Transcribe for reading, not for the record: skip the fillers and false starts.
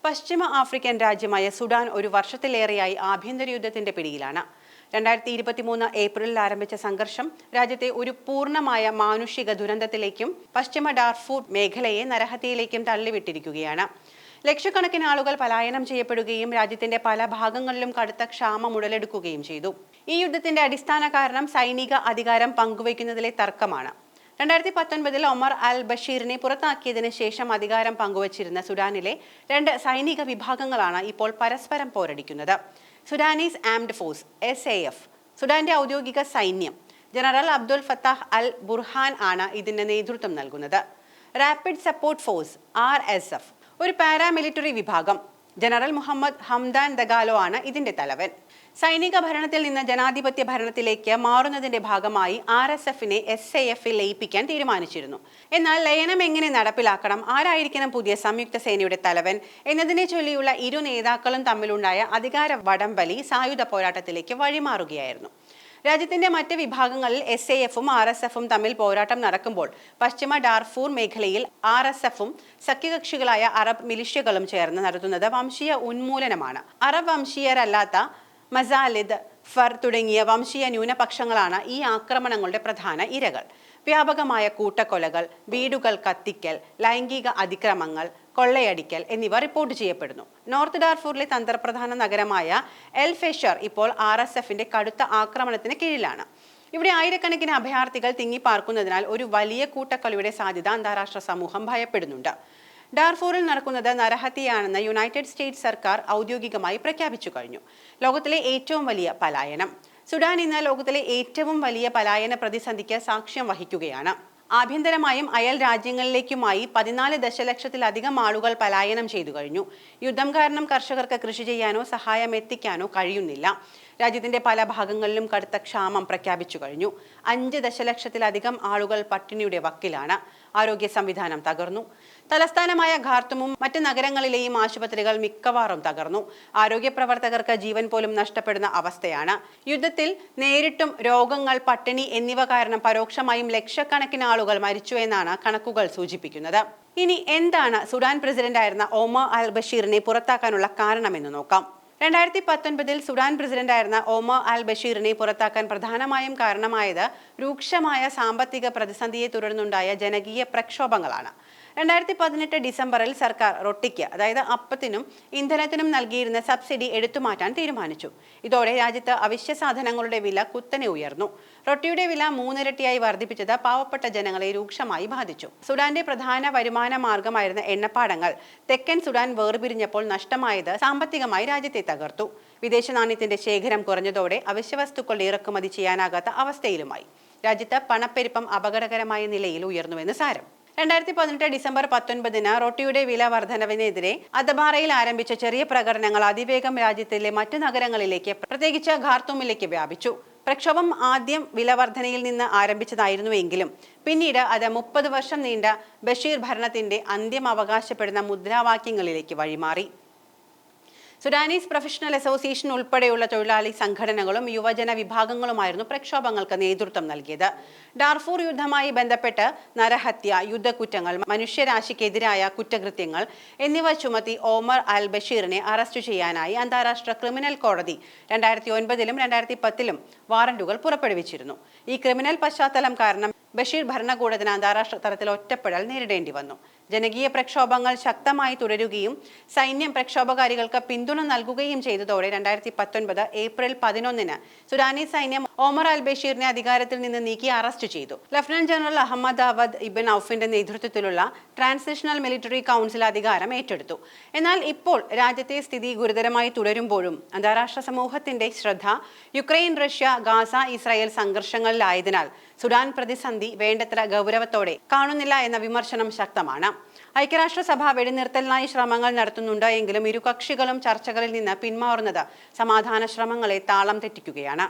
പശ്ചിമ African രാജ്യമായ Sudan ഒരു വർഷത്തിലേറെയായി ആഭ്യന്തര യുദ്ധത്തിന്റെ പിടിയിലാണ്. 2023 ഏപ്രിലിൽ ആരംഭിച്ച സംഘർഷം രാജ്യത്തെ ഒരു പൂർണ്ണമായ മാനുഷിക ദുരന്തത്തിലേക്കും പശ്ചിമ ഡാർഫൂർ മേഖലയെ നരഹത്യയിലേക്കും തള്ളിവിട്ടിരിക്കുകയാണ്. ലക്ഷക്കണക്കിന് ആളുകൾ പലായനം ചെയ്യപ്പെടുകയും രാജ്യത്തിന്റെ പല ഭാഗങ്ങളിലും കടുത്ത ക്ഷാമം ഉടലെടുക്കുകയും ചെയ്തു. ഈ യുദ്ധത്തിന്റെ അടിസ്ഥാന കാരണം സൈനിക അധികാരം പങ്കുവയ്ക്കുന്നതിലെ തർക്കമാണ്. 2019 ഒമർ അൽ ബഷീറിനെ പുറത്താക്കിയതിന് ശേഷം അധികാരം പങ്കുവച്ചിരുന്ന സുഡാനിലെ രണ്ട് സൈനിക വിഭാഗങ്ങളാണ് ഇപ്പോൾ പരസ്പരം പോരടിക്കുന്നത്. സുഡാനീസ് ആംഡ് ഫോഴ്സ് SAF, സുഡാന്റെ ഔദ്യോഗിക സൈന്യം. ജനറൽ അബ്ദുൽ ഫത്താഹ് അൽ ബുർഹാൻ ആണ് ഇതിന് നേതൃത്വം നൽകുന്നത്. റാപ്പിഡ് സപ്പോർട്ട് ഫോഴ്സ് RSF, ഒരു പാരാമിലിറ്ററി വിഭാഗം. ജനറൽ മുഹമ്മദ് ഹംദാൻ ദഗാലോ ആണ് ഇതിന്റെ തലവൻ. സൈനിക ഭരണത്തിൽ നിന്ന് ജനാധിപത്യ ഭരണത്തിലേക്ക് മാറുന്നതിന്റെ ഭാഗമായി RSFനെ SAFൽ ലയിപ്പിക്കാൻ തീരുമാനിച്ചിരുന്നു. എന്നാൽ ലയനം എങ്ങനെ നടപ്പിലാക്കണം, ആരായിരിക്കണം പുതിയ സംയുക്ത സേനയുടെ തലവൻ എന്നതിനെ ചൊല്ലിയുള്ള ഇരു നേതാക്കളും തമ്മിലുണ്ടായ അധികാര വടംവലി സായുധ പോരാട്ടത്തിലേക്ക് വഴിമാറുകയായിരുന്നു. രാജ്യത്തിന്റെ മറ്റ് വിഭാഗങ്ങളിൽ SAFും RSFും തമ്മിൽ പോരാട്ടം നടക്കുമ്പോൾ പശ്ചിമ ഡാർഫൂർ മേഖലയിൽ RSFും സഖ്യകക്ഷികളായ അറബ് മിലിഷ്യകളും ചേർന്ന് നടത്തുന്നത് വംശീയ ഉന്മൂലനമാണ്. അറബ് വംശീയരല്ലാത്ത മസാലിദ്, ഫർ തുടങ്ങിയ വംശീയ ന്യൂനപക്ഷങ്ങളാണ് ഈ ആക്രമണങ്ങളുടെ പ്രധാന ഇരകൾ. വ്യാപകമായ കൂട്ടക്കൊലകൾ, വീടുകൾ കത്തിക്കൽ, ലൈംഗിക അതിക്രമങ്ങൾ, കൊള്ളയടിക്കൽ എന്നിവ റിപ്പോർട്ട് ചെയ്യപ്പെടുന്നു. നോർത്ത് ഡാർഫൂറിലെ തന്ത്രപ്രധാന നഗരമായ എൽ ഫെഷർ ഇപ്പോൾ RSFന്റെ കടുത്ത ആക്രമണത്തിന് കീഴിലാണ്. ഇവിടെ ആയിരക്കണക്കിന് അഭയാർത്ഥികൾ തിങ്ങിപ്പാർക്കുന്നതിനാൽ ഒരു വലിയ കൂട്ടക്കൊലയുടെ സാധ്യത അന്താരാഷ്ട്ര സമൂഹം ഭയപ്പെടുന്നുണ്ട്. ഡാർഫൂറിൽ നടക്കുന്നത് നരഹത്യയാണെന്ന് യുണൈറ്റഡ് സ്റ്റേറ്റ്സ് സർക്കാർ ഔദ്യോഗികമായി പ്രഖ്യാപിച്ചു കഴിഞ്ഞു. ലോകത്തിലെ ഏറ്റവും വലിയ പലായനം. സുഡാൻ ഇന്ന് ലോകത്തിലെ ഏറ്റവും വലിയ പലായന പ്രതിസന്ധിക്ക് സാക്ഷ്യം വഹിക്കുകയാണ്. ആഭ്യന്തരമായും അയൽ രാജ്യങ്ങളിലേക്കുമായി 14 ദശലക്ഷത്തിലധികം ആളുകൾ പലായനം ചെയ്തു കഴിഞ്ഞു. യുദ്ധം കാരണം കർഷകർക്ക് കൃഷി ചെയ്യാനോ സഹായം എത്തിക്കാനോ കഴിയുന്നില്ല. രാജ്യത്തിന്റെ പല ഭാഗങ്ങളിലും കടുത്ത ക്ഷാമം പ്രഖ്യാപിച്ചു കഴിഞ്ഞു. 5 ദശലക്ഷത്തിലധികം ആളുകൾ പട്ടിണിയുടെ വക്കിലാണ്. ആരോഗ്യ സംവിധാനം തകർന്നു. തലസ്ഥാനമായ ഖാർത്തുമും മറ്റ് നഗരങ്ങളിലെയും ആശുപത്രികൾ മിക്കവാറും തകർന്നു. ആരോഗ്യ പ്രവർത്തകർക്ക് ജീവൻ പോലും നഷ്ടപ്പെടുന്ന അവസ്ഥയാണ്. യുദ്ധത്തിൽ നേരിട്ടും രോഗങ്ങൾ, പട്ടിണി എന്നിവ കാരണം പരോക്ഷമായും ലക്ഷക്കണക്കിന് ആളുകൾ മരിച്ചു എന്നാണ് കണക്കുകൾ സൂചിപ്പിക്കുന്നത്. ഇനി എന്താണ് സുഡാൻ പ്രസിഡന്റായിരുന്ന ഒമർ അൽ ബഷീറിനെ പുറത്താക്കാനുള്ള കാരണമെന്ന് നോക്കാം. 2019 സുഡാൻ പ്രസിഡന്റായിരുന്ന ഒമർ അൽ ബഷീറിനെ പുറത്താക്കാൻ പ്രധാനമായും കാരണമായത് രൂക്ഷമായ സാമ്പത്തിക പ്രതിസന്ധിയെ തുടർന്നുണ്ടായ ജനകീയ പ്രക്ഷോഭങ്ങളാണ്. 2018 ഡിസംബറിൽ സർക്കാർ റൊട്ടിക്ക്, അതായത് അപ്പത്തിനും ഇന്ധനത്തിനും നൽകിയിരുന്ന സബ്സിഡി എടുത്തുമാറ്റാൻ തീരുമാനിച്ചു. ഇതോടെ രാജ്യത്ത് അവശ്യ സാധനങ്ങളുടെ വില കുത്തനെ ഉയർന്നു. റൊട്ടിയുടെ വില 3 ഇരട്ടിയായി വർദ്ധിപ്പിച്ചത് പാവപ്പെട്ട ജനങ്ങളെ രൂക്ഷമായി ബാധിച്ചു. സുഡാന്റെ പ്രധാന വരുമാന മാർഗമായിരുന്ന എണ്ണപ്പാടങ്ങൾ തെക്കൻ സുഡാൻ വേർപിരിഞ്ഞപ്പോൾ നഷ്ടമായത് സാമ്പത്തികമായി രാജ്യത്തെ തകർത്തു. വിദേശ നാണ്യത്തിന്റെ ശേഖരം കുറഞ്ഞതോടെ അവശ്യവസ്തുക്കളുടെ ഇറക്കുമതി ചെയ്യാനാകാത്ത അവസ്ഥയിലുമായി. രാജ്യത്ത് പണപ്പെരുപ്പം അപകടകരമായ നിലയിൽ ഉയർന്നുവെന്ന് സാരം. 2018 ഡിസംബർ 19 റൊട്ടിയുടെ വില വർധനവിനെതിരെ അദബാറയിൽ ആരംഭിച്ച ചെറിയ പ്രകടനങ്ങൾ അതിവേഗം രാജ്യത്തിലെ മറ്റു നഗരങ്ങളിലേക്ക്, പ്രത്യേകിച്ച് ഖാർത്തൂമിലേക്ക് വ്യാപിച്ചു. പ്രക്ഷോഭം ആദ്യം വില വർധനയിൽ നിന്ന് ആരംഭിച്ചതായിരുന്നുവെങ്കിലും പിന്നീട് അത് 30 വർഷം നീണ്ട ബഷീർ ഭരണത്തിന്റെ അന്ത്യം അവകാശപ്പെടുന്ന മുദ്രാവാക്യങ്ങളിലേക്ക് വഴിമാറി. സുഡാനീസ് പ്രൊഫഷണൽ അസോസിയേഷൻ ഉൾപ്പെടെയുള്ള തൊഴിലാളി സംഘടനകളും യുവജന വിഭാഗങ്ങളുമായിരുന്നു പ്രക്ഷോഭങ്ങൾക്ക് നേതൃത്വം നൽകിയത്. ഡാർഫൂർ യുദ്ധവുമായി ബന്ധപ്പെട്ട് നരഹത്യ, യുദ്ധക്കുറ്റങ്ങൾ, മനുഷ്യരാശിക്കെതിരായ കുറ്റകൃത്യങ്ങൾ എന്നിവ ചുമത്തി ഒമർ അൽ ബഷീറിനെ അറസ്റ്റ് ചെയ്യാനായി അന്താരാഷ്ട്ര ക്രിമിനൽ കോടതി 2009 2010 വാറന്റുകൾ പുറപ്പെടുവിച്ചിരുന്നു. ഈ ക്രിമിനൽ പശ്ചാത്തലം കാരണം ബഷീർ ഭരണകൂടത്തിന് അന്താരാഷ്ട്ര തലത്തിൽ ഒറ്റപ്പെടൽ നേരിടേണ്ടി വന്നു. ജനകീയ പ്രക്ഷോഭങ്ങൾ ശക്തമായി തുടരുകയും സൈന്യം പ്രക്ഷോഭകാരികൾക്ക് പിന്തുണ നൽകുകയും ചെയ്തതോടെ 2019 ഏപ്രിൽ 11 സുഡാനീസ് സൈന്യം ഒമർ അൽ ബഷീറിനെ അധികാരത്തിൽ നിന്ന് നീക്കി അറസ്റ്റ് ചെയ്തു. ലഫ്റ്റനന്റ് ജനറൽ അഹമ്മദ് അവദ് ഇബ്ൻ ഔഫിന്റെ നേതൃത്വത്തിലുള്ള ട്രാൻസിഷണൽ മിലിറ്ററി കൗൺസിൽ അധികാരം ഏറ്റെടുത്തു. എന്നാൽ ഇപ്പോൾ രാജ്യത്തെ സ്ഥിതി ഗുരുതരമായി തുടരുമ്പോഴും അന്താരാഷ്ട്ര സമൂഹത്തിന്റെ ശ്രദ്ധ യുക്രൈൻ, റഷ്യ, ഗാസ, ഇസ്രായേൽ സംഘർഷങ്ങളിലായതിനാൽ സുഡാൻ പ്രതിസന്ധി വേണ്ടത്ര ഗൗരവത്തോടെ കാണുന്നില്ല എന്ന വിമർശനം ശക്തമാണ്. ഐക്യരാഷ്ട്രസഭ വെടിനിർത്തലിനായി ശ്രമങ്ങൾ നടത്തുന്നുണ്ട് എങ്കിലും ഇരു കക്ഷികളും ചർച്ചകളിൽ നിന്ന് പിന്മാറുന്നത് സമാധാന ശ്രമങ്ങളെ താളം തെറ്റിക്കുകയാണ്.